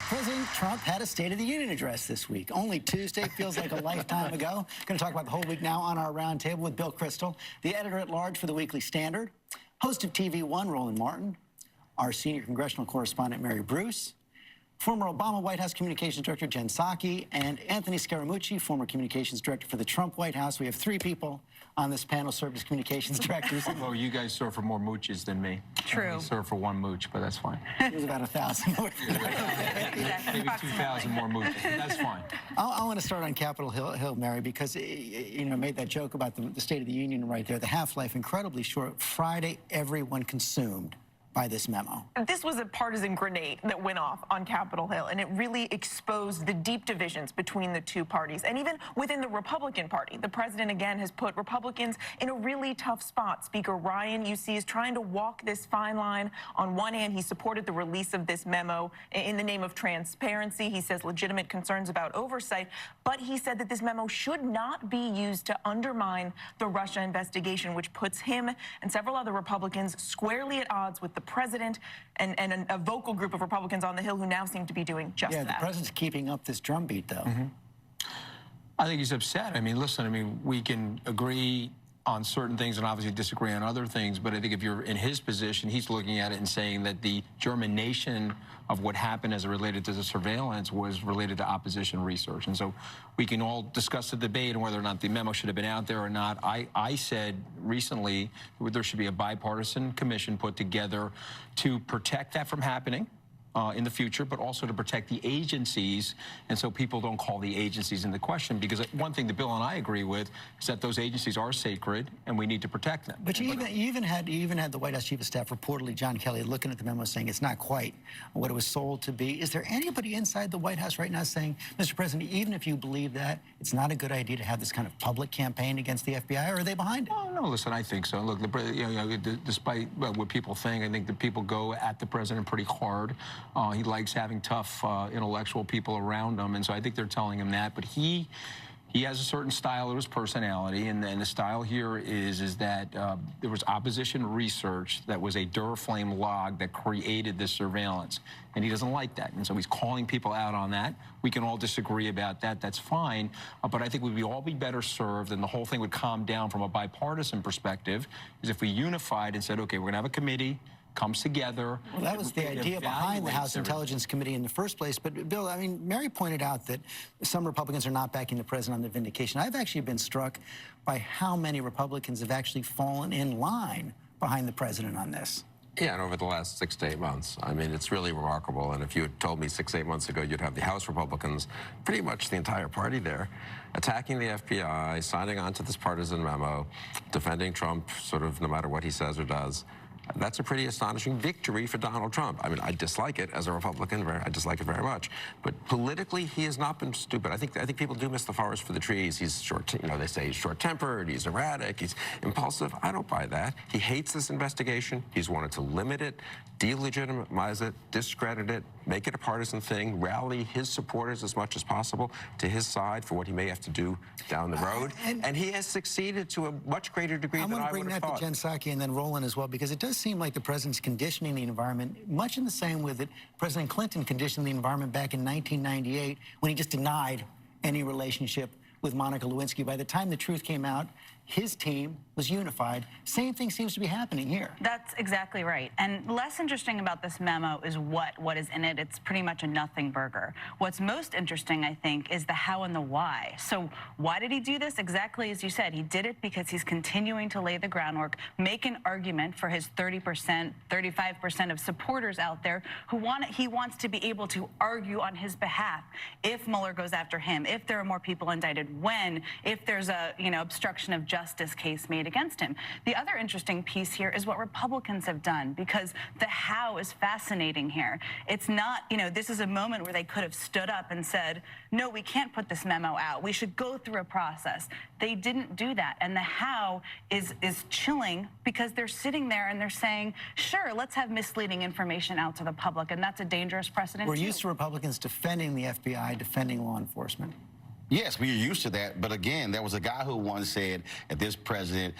President Trump had a State of the Union address this week. Only Tuesday, feels like a lifetime ago. Going to talk about the whole week now on our roundtable with Bill Kristol, the editor-at-large for the Weekly Standard, host of TV One, Roland Martin, our senior congressional correspondent, Mary Bruce, former Obama White House Communications Director Jen Psaki, and Anthony Scaramucci, former Communications Director for the Trump White House. We have three people on this panel served as communications directors. Well, you guys serve for more mooches than me. True. I serve for one mooch, but that's fine. It was about 1,000 more. Maybe 2,000 more mooches, but that's fine. I want to start on Capitol Hill, Mary, because you know, made that joke about the State of the Union right there. The half-life incredibly short. Friday, everyone consumed by this memo. This was a partisan grenade that went off on Capitol Hill, and it really exposed the deep divisions between the two parties, and even within the Republican Party. The president, again, has put Republicans in a really tough spot. Speaker Ryan, you see, is trying to walk this fine line. On one hand, he supported the release of this memo in the name of transparency. He says legitimate concerns about oversight, but he said that this memo should not be used to undermine the Russia investigation, which puts him and several other Republicans squarely at odds with the president and a vocal group of Republicans on the Hill who now seem to be doing just that. Yeah, the president's keeping up this drumbeat, though. I think he's upset. I mean, listen, I mean, we can agree on certain things and obviously disagree on other things, but I think if you're in his position, he's looking at it and saying that the germination of what happened as it related to the surveillance was related to opposition research. And so we can all discuss the debate on whether or not the memo should have been out there or not. I said recently there should be a bipartisan commission put together to protect that from happening in the future, but also to protect the agencies, and so people don't call the agencies into question. Because one thing that Bill and I agree with is that those agencies are sacred, and we need to protect them. But you even had the White House Chief of Staff, reportedly John Kelly, looking at the memo saying it's not quite what it was sold to be. Is there anybody inside the White House right now saying, Mr. President, even if you believe that, it's not a good idea to have this kind of public campaign against the FBI, or are they behind it? Oh, no, listen, I think so. Look, despite what people think, I think that people go at the president pretty hard. He likes having tough intellectual people around him, and so I think they're telling him that. But he has a certain style of his personality, and the style here is that there was opposition research that was a Duraflame log that created this surveillance, and he doesn't like that, and so he's calling people out on that. We can all disagree about that. That's fine, but I think we'd all be better served, and the whole thing would calm down from a bipartisan perspective, is if we unified and said, okay, we're going to have a committee, comes together. Well, that was the idea behind the House Intelligence Committee in the first place. But, Bill, I mean, Mary pointed out that some Republicans are not backing the president on the vindication. I've actually been struck by how many Republicans have actually fallen in line behind the president on this. Yeah, and over the last 6 to 8 months. I mean, it's really remarkable. And if you had told me 6 to 8 months ago you'd have the House Republicans, pretty much the entire party there, attacking the FBI, signing on to this partisan memo, defending Trump sort of no matter what he says or does, that's a pretty astonishing victory for Donald Trump. I mean, I dislike it as a Republican. I dislike it very much. But politically, he has not been stupid. I think people do miss the forest for the trees. He's they say he's short-tempered, he's erratic, he's impulsive. I don't buy that. He hates this investigation. He's wanted to limit it, delegitimize it, discredit it, make it a partisan thing, rally his supporters as much as possible to his side for what he may have to do down the road. And he has succeeded to a much greater degree than I would have thought. I want to bring that to Jen Psaki and then Roland as well, because it does seem like the president's conditioning the environment, much in the same way that President Clinton conditioned the environment back in 1998 when he just denied any relationship with Monica Lewinsky. By the time the truth came out, his team was unified. Same thing seems to be happening here. That's exactly right. And less interesting about this memo is what is in it. It's pretty much a nothing burger. What's most interesting, I think, is the how and the why. So why did he do this? Exactly as you said, he did it because he's continuing to lay the groundwork, make an argument for his 30%, 35% of supporters out there who he wants to be able to argue on his behalf if Mueller goes after him, if there are more people indicted, if there's a obstruction of justice case made against him. The other interesting piece here is what Republicans have done, because the how is fascinating here. It's not, this is a moment where they could have stood up and said, no, we can't put this memo out. We should go through a process. They didn't do that. And the how is chilling, because they're sitting there and they're saying, sure, let's have misleading information out to the public. And that's a dangerous precedent. We're used to Republicans defending the FBI, defending law enforcement. Yes, we're used to that. But again, there was a guy who once said that this president,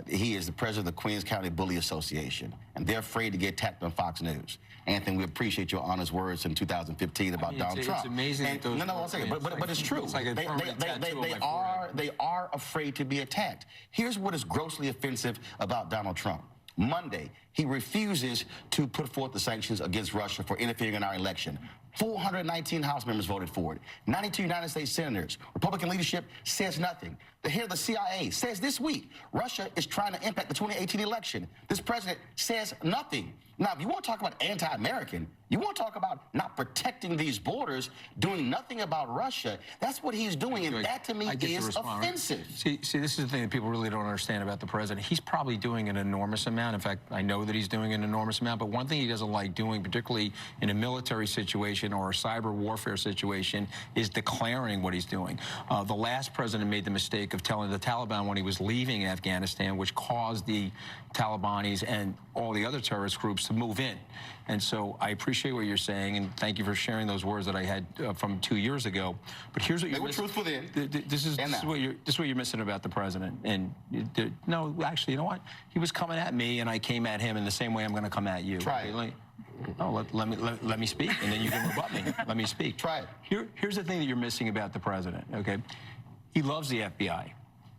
he is the president of the Queens County Bully Association, and they're afraid to get attacked on Fox News. Anthony, we appreciate your honest words in 2015 about Donald Trump. It's amazing that those no, one second, but it's true. It's like a permanent tattoo on my forehead. They are afraid to be attacked. Here's what is grossly offensive about Donald Trump. Monday, he refuses to put forth the sanctions against Russia for interfering in our election. 419 House members voted for it. 92 United States senators. Republican leadership says nothing. The head of the CIA says this week, Russia is trying to impact the 2018 election. This president says nothing. Now, if you want to talk about anti-American, you want to talk about not protecting these borders, doing nothing about Russia, that's what he's doing, and that to me is offensive. See, this is the thing that people really don't understand about the president. He's probably doing an enormous amount. In fact, I know that he's doing an enormous amount, but one thing he doesn't like doing, particularly in a military situation or a cyber warfare situation, is declaring what he's doing. The last president made the mistake of telling the Taliban when he was leaving Afghanistan, which caused the Talibanis and all the other terrorist groups to move in. And so I appreciate what you're saying, and thank you for sharing those words that I had from 2 years ago. But here's what you're missing. Truthful then. This is what you're missing about the president. And no, actually, you know what? He was coming at me, and I came at him in the same way I'm going to come at you. Try it. No, let me speak, and then you can rebut me. Let me speak. Try it. Here's the thing that you're missing about the president, okay? He loves the FBI.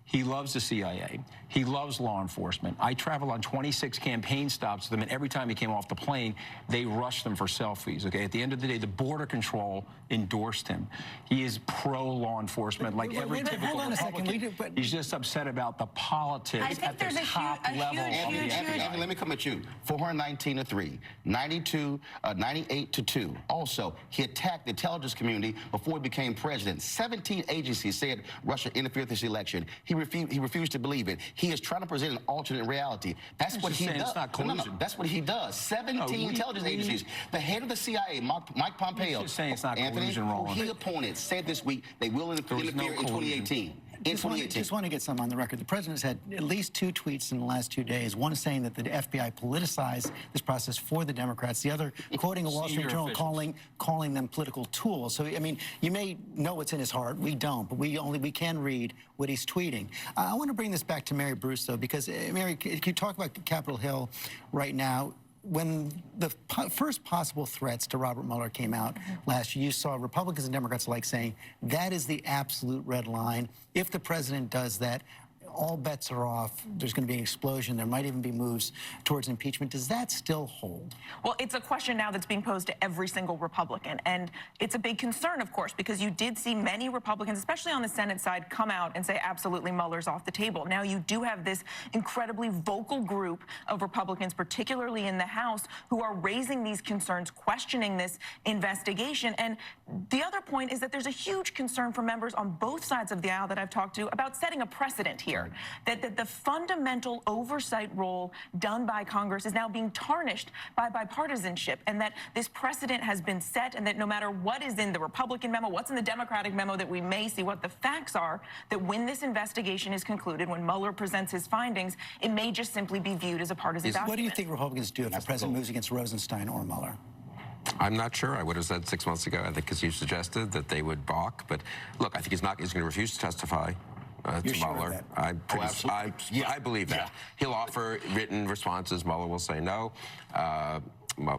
He loves the CIA. He loves law enforcement. I traveled on 26 campaign stops with him, and every time he came off the plane, they rushed him for selfies, okay? At the end of the day, the Border Control endorsed him. He is pro-law enforcement, like every typical Republican. He's just upset about the politics at the top level. Anthony, let me come at you. 419-3, 98-2. Also, he attacked the intelligence community before he became president. 17 agencies said Russia interfered with this election. He refused to believe it. He is trying to present an alternate reality. That's what he does. It's not collusion. No, that's what he does. 17 intelligence agencies. The head of the CIA, Mike Pompeo, just saying it's not collusion, who Roland. he appointed, said this week they will interfere in 2018. Just want to get some on the record. The president has had at least 2 tweets in the last 2 days. One saying that the FBI politicized this process for the Democrats. The other quoting a Wall Street Journal calling them political tools. So, I mean, you may know what's in his heart. We don't, but we can read what he's tweeting. I want to bring this back to Mary Bruce, though, because, Mary, can you talk about Capitol Hill right now? When the first possible threats to Robert Mueller came out last year, you saw Republicans and Democrats alike saying that is the absolute red line. If the president does that, all bets are off. There's going to be an explosion. There might even be moves towards impeachment. Does that still hold? Well, it's a question now that's being posed to every single Republican. And it's a big concern, of course, because you did see many Republicans, especially on the Senate side, come out and say, absolutely, Mueller's off the table. Now you do have this incredibly vocal group of Republicans, particularly in the House, who are raising these concerns, questioning this investigation. And the other point is that there's a huge concern for members on both sides of the aisle that I've talked to about setting a precedent here. That the fundamental oversight role done by Congress is now being tarnished by bipartisanship, and that this precedent has been set, and that no matter what is in the Republican memo, what's in the Democratic memo, that we may see what the facts are, that when this investigation is concluded, when Mueller presents his findings, it may just simply be viewed as a partisan document. What do you think Republicans do if the president moves against Rosenstein or Mueller? I'm not sure. I would have said 6 months ago, I think, as you suggested, that they would balk. But look, I think he's going to refuse to testify. To Mueller. I believe that. Yeah. He'll offer written responses. Mueller will say no.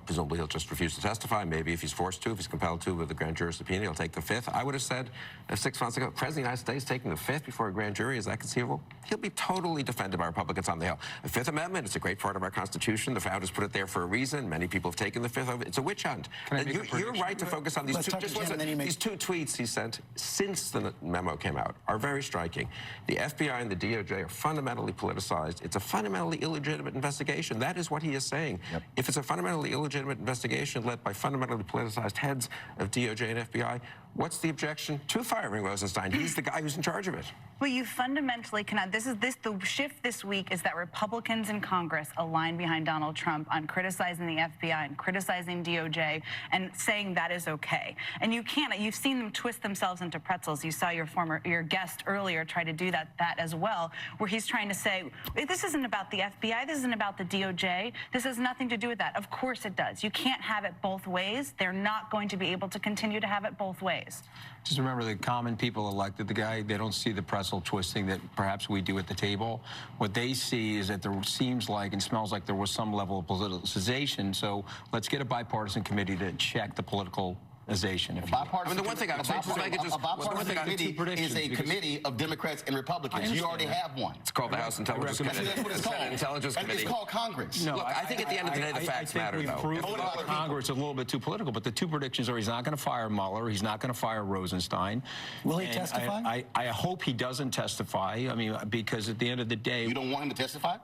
Presumably he'll just refuse to testify. Maybe if he's forced to, if he's compelled to with a grand jury subpoena, he'll take the 5th. I would have said 6 months ago, President of the United States taking the 5th before a grand jury, is that conceivable? He'll be totally defended by Republicans on the Hill. The 5th Amendment, it's a great part of our Constitution. The founders put it there for a reason. Many people have taken the 5th of it. It's a witch hunt. You're right to focus on these two tweets he sent since the memo came out are very striking. The FBI and the DOJ are fundamentally politicized. It's a fundamentally illegitimate investigation. That is what he is saying. Yep. If it's a fundamentally illegitimate investigation led by fundamentally politicized heads of DOJ and FBI, what's the objection to firing Rosenstein? He's the guy who's in charge of it. Well, you fundamentally cannot. The shift this week is that Republicans in Congress align behind Donald Trump on criticizing the FBI and criticizing DOJ and saying that is okay. And you can't. You've seen them twist themselves into pretzels. You saw your guest earlier try to do that as well, where he's trying to say, this isn't about the FBI. This isn't about the DOJ. This has nothing to do with that. Of course course it does. You can't have it both ways. They're not going to be able to continue to have it both ways. Just remember, the common people elected the guy. They don't see the pretzel twisting that perhaps we do at the table. What they see is that there seems like and smells like there was some level of politicization. So let's get a bipartisan committee to check the politicalization. The one thing I would say, a bipartisan committee is a committee of Democrats and Republicans. You already have one. It's called the House Intelligence Committee. That's what it's called. Senate Intelligence And Committee. it's called Congress. No, Look, I think at the end of the day, the facts matter, though. Proved that Congress is a little bit too political, but the two predictions are he's not going to fire Mueller, he's not going to fire Rosenstein. Will he testify? I hope he doesn't testify. I mean, because at the end of the day, You don't want him to testify?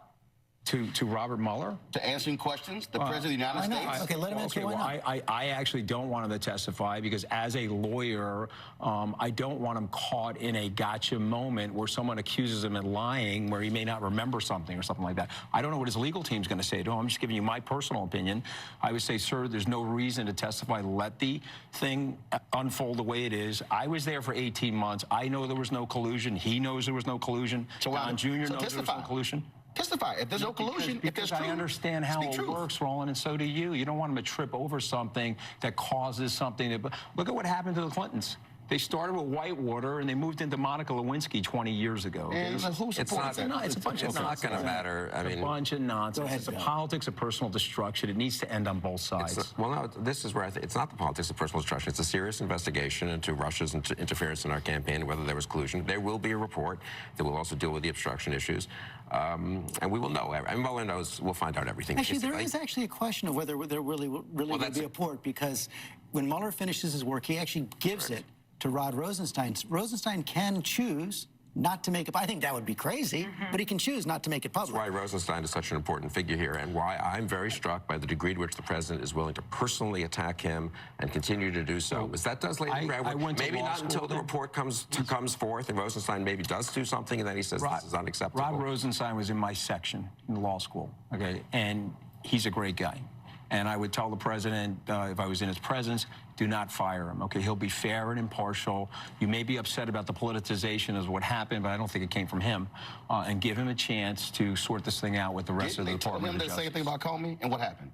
to Robert Mueller. To answering questions? The President of the United why not? States? Okay, let him answer. Okay, Why well, not? I actually don't want him to testify because as a lawyer, I don't want him caught in a gotcha moment where someone accuses him of lying where he may not remember something or something like that. I don't know what his legal team's going to say to him. I'm just giving you my personal opinion. I would say, sir, there's no reason to testify. Let the thing unfold the way it is. I was there for 18 months. I know there was no collusion. He knows there was no collusion. So Don Jr. knows there was testify. no collusion. Testify. If there's no collusion, if there's Because I truth, understand how speak it truth. works, Roland, and so do you. You don't want them to trip over something that causes something. Look at what happened to the Clintons. They started with Whitewater and they moved into Monica Lewinsky 20 years ago. Okay? And who It's supports not, that? It's a bunch of it's not nonsense. going to matter. I It's mean, a bunch of nonsense. Go ahead, It's the Bill. politics of personal destruction. It needs to end on both sides. well, no, this is where I think it's not the politics of personal destruction. It's a serious investigation into Russia's interference in our campaign and whether there was collusion. There will be a report that will also deal with the obstruction issues. And we will know. I mean, Mueller knows. We'll find out everything. Actually, there basically. is actually a question of whether there really will be a report, because when Mueller finishes his work, he actually gives it to Rod Rosenstein. Rosenstein can choose not to make it. I think that would be crazy, but he can choose not to make it public. That's why Rosenstein is such an important figure here, and why I'm very struck by the degree to which the president is willing to personally attack him and continue to do so. Because that does lay the groundwork. Maybe not until the report comes forth, and Rosenstein maybe does do something, and then he says this is unacceptable. Rod Rosenstein was in my section in law school, okay, and he's a great guy. And I would tell the president, if I was in his presence, do not fire him, okay? He'll be fair and impartial. You may be upset about the politicization of what happened, but I don't think it came from him. And give him a chance to sort this thing out with the rest of the Department of Didn't they tell him the same thing about Comey? And what happened?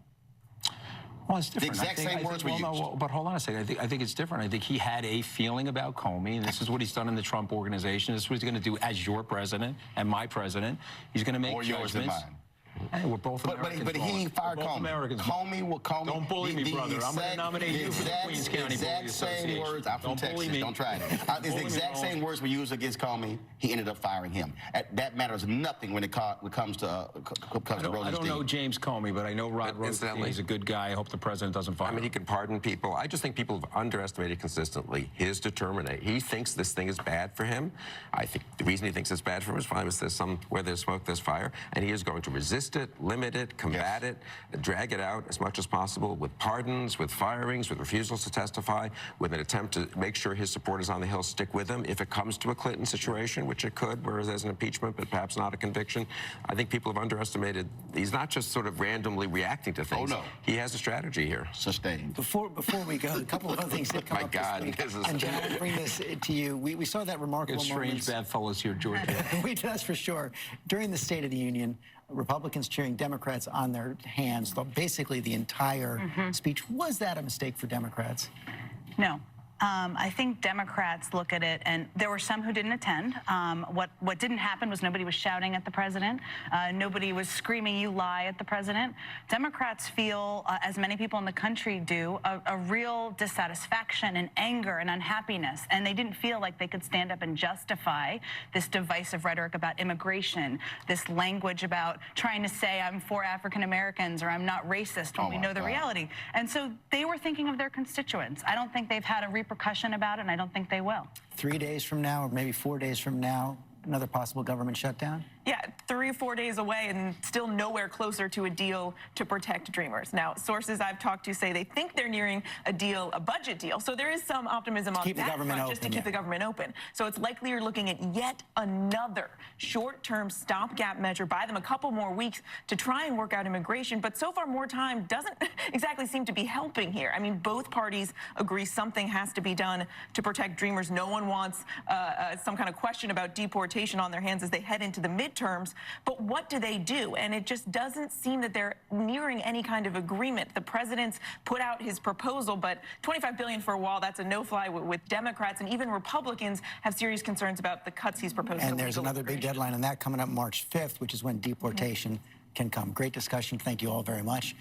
Well, it's different. The exact same words were used. No, but hold on a second. I think it's different. I think he had a feeling about Comey, and this is what he's done in the Trump organization. This is what he's going to do as your president and my president. He's going to make judgments. Yours and mine. Hey, we're both Americans. But he fired We're both Comey. Americans. Comey. Don't bully me, brother. I'm going to nominate you for the Queens County Bully exact Association. same words. I'm from Don't bully Texas. me. Don't try it. It's the exact same words were used against Comey. He ended up firing him. That matters nothing when it comes to Rosenstein. I don't know James Comey, but I know Rod Rosenstein. He's a good guy. I hope the president doesn't fire him. I mean, he can pardon people. I just think people have underestimated consistently his determination. He thinks this thing is bad for him. I think the reason he thinks it's bad for him is fine. Where there's smoke, there's fire. And he is going to resist it, limit it, combat it, drag it out as much as possible with pardons, with firings, with refusals to testify, with an attempt to make sure his supporters on the Hill stick with him. If it comes to a Clinton situation, which it could, where there's an impeachment, but perhaps not a conviction, I think people have underestimated. He's not just sort of randomly reacting to things. Oh, no. He has a strategy here. Sustained. Before we go, a couple of other things that come My up God, this week. this is- And John, I'll bring this to you. We saw that remarkable It's moment. strange bad fellows here, George. We did, that's for sure. During the State of the Union, Republicans cheering Democrats on their hands, basically the entire speech. Was that a mistake for Democrats? No. I think Democrats look at it, and there were some who didn't attend. What didn't happen was nobody was shouting at the president. Nobody was screaming, "You lie," at the president. Democrats feel, as many people in the country do, a real dissatisfaction and anger and unhappiness, and they didn't feel like they could stand up and justify this divisive rhetoric about immigration, this language about trying to say I'm for African Americans or I'm not racist when we know the reality. And so they were thinking of their constituents. I don't think they've had a repercussion about it, and I don't think they will. 3 days from now, or maybe 4 days from now, another possible government shutdown? Yeah, 3 or 4 days away and still nowhere closer to a deal to protect Dreamers. Now, sources I've talked to say they think they're nearing a deal, a budget deal. So there is some optimism on that front, just to keep the government open. So it's likely you're looking at yet another short-term stopgap measure. Buy them a couple more weeks to try and work out immigration. But so far, more time doesn't exactly seem to be helping here. I mean, both parties agree something has to be done to protect Dreamers. No one wants some kind of question about deportation on their hands as they head into the midterm. midterms, but what do they do? And it just doesn't seem that they're nearing any kind of agreement. The president's put out his proposal, but $25 billion for a wall, that's a no-fly with Democrats, and even Republicans have serious concerns about the cuts he's proposed. And there's another big deadline on that coming up March 5th, which is when deportation can come. Great discussion. Thank you all very much.